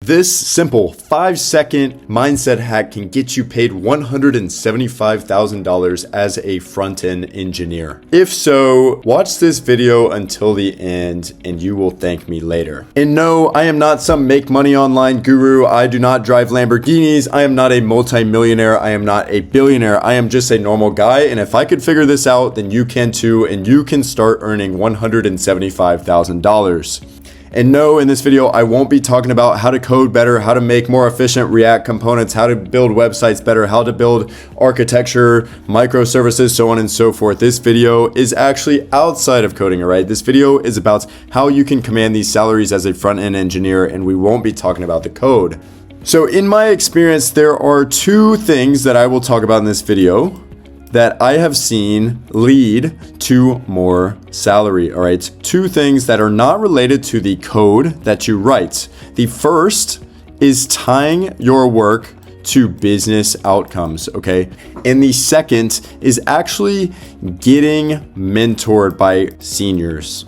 This simple 5-second mindset hack can get you paid $175,000 as a front-end engineer. If so, watch this video until the end and you will thank me later. And no, I am not some make money online guru. I do not drive Lamborghinis. I am not a multi-millionaire. I am not a billionaire. I am just a normal guy. And if I could figure this out, then you can too, and you can start earning $175,000. And no, in this video, I won't be talking about how to code better, how to make more efficient React components, how to build websites better, how to build architecture, microservices, so on and so forth. This video is actually outside of coding, all right? This video is about how you can command these salaries as a front-end engineer, and we won't be talking about the code. So in my experience, there are two things that I will talk about in this video that I have seen lead to more salary, all right? Two things that are not related to the code that you write. The first is tying your work to business outcomes, okay? And the second is actually getting mentored by seniors.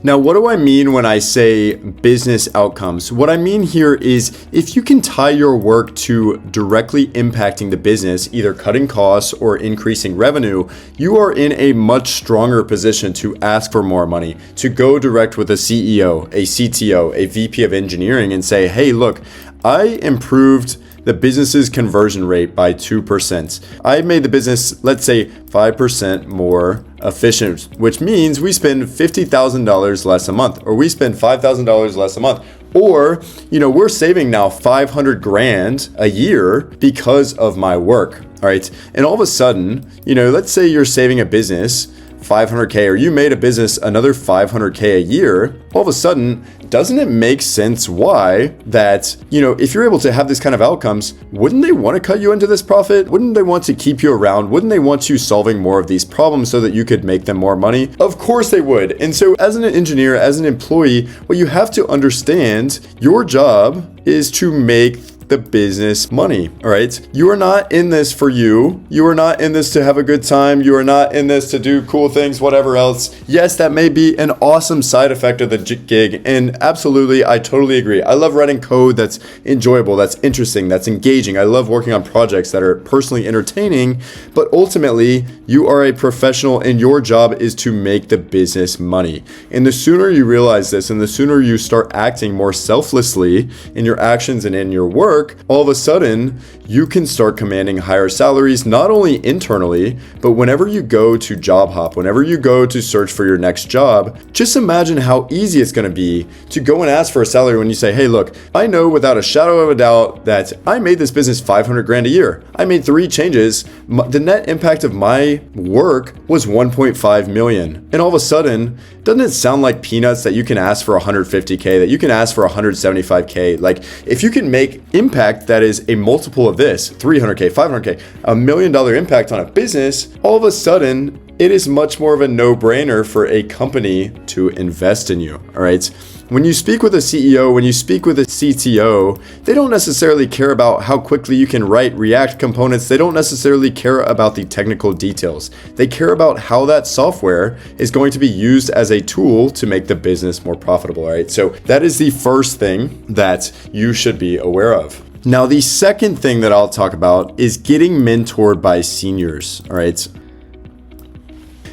Now, what do I mean when I say business outcomes? What I mean here is if you can tie your work to directly impacting the business, either cutting costs or increasing revenue, you are in a much stronger position to ask for more money, to go direct with a CEO, a CTO, a VP of engineering and say, hey, look, I improved the business's conversion rate by 2%. I made the business, let's say, 5% more efficient, which means we spend $50,000 less a month, or we spend $5,000 less a month. Or, we're saving now 500 grand a year because of my work. All right. And all of a sudden, let's say you're saving a business $500K, or you made a business another $500K a year. All of a sudden, doesn't it make sense why that, if you're able to have this kind of outcomes, wouldn't they want to cut you into this profit? Wouldn't they want to keep you around? Wouldn't they want you solving more of these problems so that you could make them more money? Of course they would. And so as an engineer, as an employee, what you have to understand, your job is to make the business money, all right? You are not in this for you. You are not in this to have a good time. You are not in this to do cool things, whatever else. Yes, that may be an awesome side effect of the gig. And absolutely, I totally agree. I love writing code that's enjoyable, that's interesting, that's engaging. I love working on projects that are personally entertaining, but ultimately, you are a professional and your job is to make the business money. And the sooner you realize this and the sooner you start acting more selflessly in your actions and in your work, all of a sudden, you can start commanding higher salaries, not only internally, but whenever you go to job hop, whenever you go to search for your next job, just imagine how easy it's going to be to go and ask for a salary when you say, hey, look, I know without a shadow of a doubt that I made this business 500 grand a year. I made 3 changes. The net impact of my work was 1.5 million. And all of a sudden, doesn't it sound like peanuts that you can ask for 150K, that you can ask for 175K? Like if you can make impact that is a multiple of this, 300K, 500K, $1 million impact on a business, all of a sudden, it is much more of a no-brainer for a company to invest in you, all right? When you speak with a CEO, when you speak with a CTO, they don't necessarily care about how quickly you can write React components. They don't necessarily care about the technical details. They care about how that software is going to be used as a tool to make the business more profitable, all right? So that is the first thing that you should be aware of. Now, the second thing that I'll talk about is getting mentored by seniors, all right?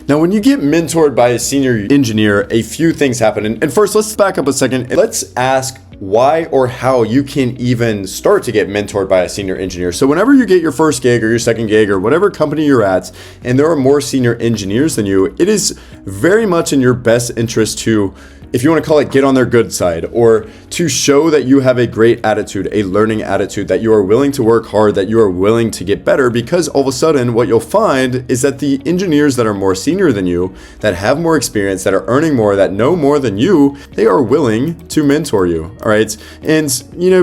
Now, when you get mentored by a senior engineer, a few things happen. And first, let's back up a second. Let's ask why or how you can even start to get mentored by a senior engineer. So whenever you get your first gig or your second gig or whatever company you're at, and there are more senior engineers than you, it is very much in your best interest to, if you want to call it, get on their good side, or to show that you have a great attitude, a learning attitude, that you are willing to work hard, that you are willing to get better, because all of a sudden what you'll find is that the engineers that are more senior than you, that have more experience, that are earning more, that know more than you, they are willing to mentor you, all right? And,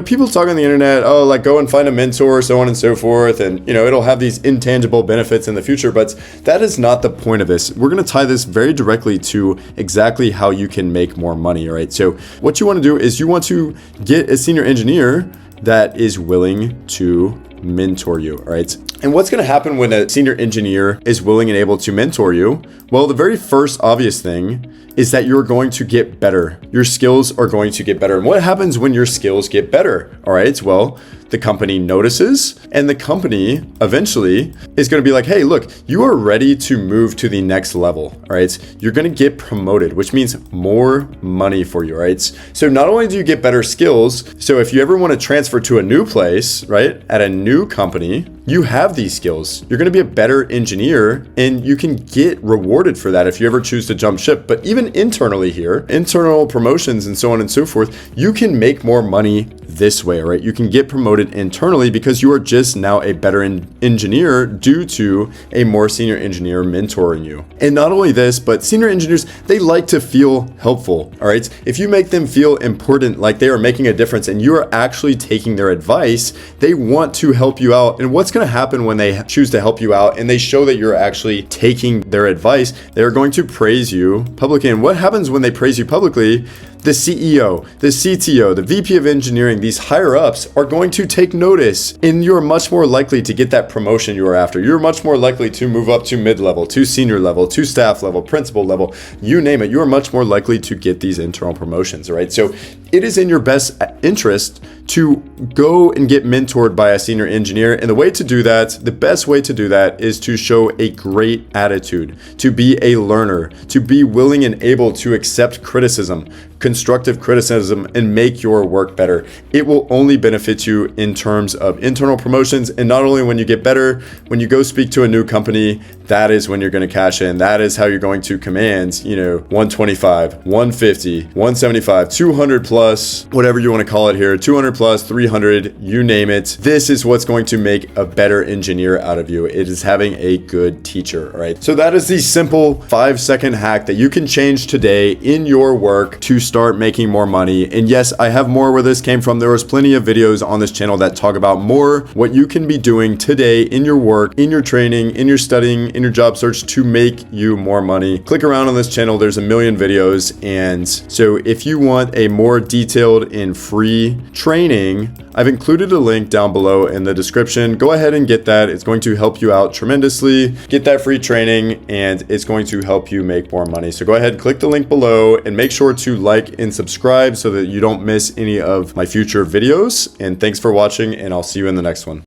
people talk on the internet, oh, like go and find a mentor, so on and so forth, and, it'll have these intangible benefits in the future, but that is not the point of this. We're going to tie this very directly to exactly how you can make more money, all right? So what you want to do is you want to get a senior engineer that is willing to mentor you, all right? And what's going to happen when a senior engineer is willing and able to mentor you? Well, the very first obvious thing is that you're going to get better. Your skills are going to get better. And what happens when your skills get better? All right, well, the company notices, and the company eventually is going to be like, hey, look, you are ready to move to the next level. All right, you're going to get promoted, which means more money for you. Right, so not only do you get better skills, so if you ever want to transfer to a new place, right, at a new company, you have these skills. You're going to be a better engineer, and you can get rewarded for that if you ever choose to jump ship. But even internally here, internal promotions and so on and so forth, you can make more money this way, right? You can get promoted internally because you are just now a better engineer due to a more senior engineer mentoring you. And not only this, but senior engineers, they like to feel helpful, all right? If you make them feel important, like they are making a difference and you are actually taking their advice, they want to help you out. And what's going to happen when they choose to help you out and they show that you're actually taking their advice? They're going to praise you publicly. And what happens when they praise you publicly? The CEO, the CTO, the VP of engineering, these higher ups are going to take notice, and you're much more likely to get that promotion you are after. You're much more likely to move up to mid-level, to senior level, to staff level, principal level, you name it. You are much more likely to get these internal promotions, right? So it is in your best interest to go and get mentored by a senior engineer. And the way to do that, the best way to do that is to show a great attitude, to be a learner, to be willing and able to accept criticism, constructive criticism, and make your work better. It will only benefit you in terms of internal promotions. And not only when you get better, when you go speak to a new company, that is when you're going to cash in. That is how you're going to command, 125, 150, 175, 200 plus, whatever you want to call it here, 200 plus, 300, you name it. This is what's going to make a better engineer out of you. It is having a good teacher, all right? So that is the simple 5-second hack that you can change today in your work to start making more money. And yes, I have more where this came from. There was plenty of videos on this channel that talk about more what you can be doing today in your work, in your training, in your studying, in your job search to make you more money. Click around on this channel. There's a million videos. And so if you want a more detailed and free training, I've included a link down below in the description. Go ahead and get that. It's going to help you out tremendously. Get that free training and it's going to help you make more money. So go ahead, click the link below and make sure to like and subscribe so that you don't miss any of my future videos. And thanks for watching, and I'll see you in the next one.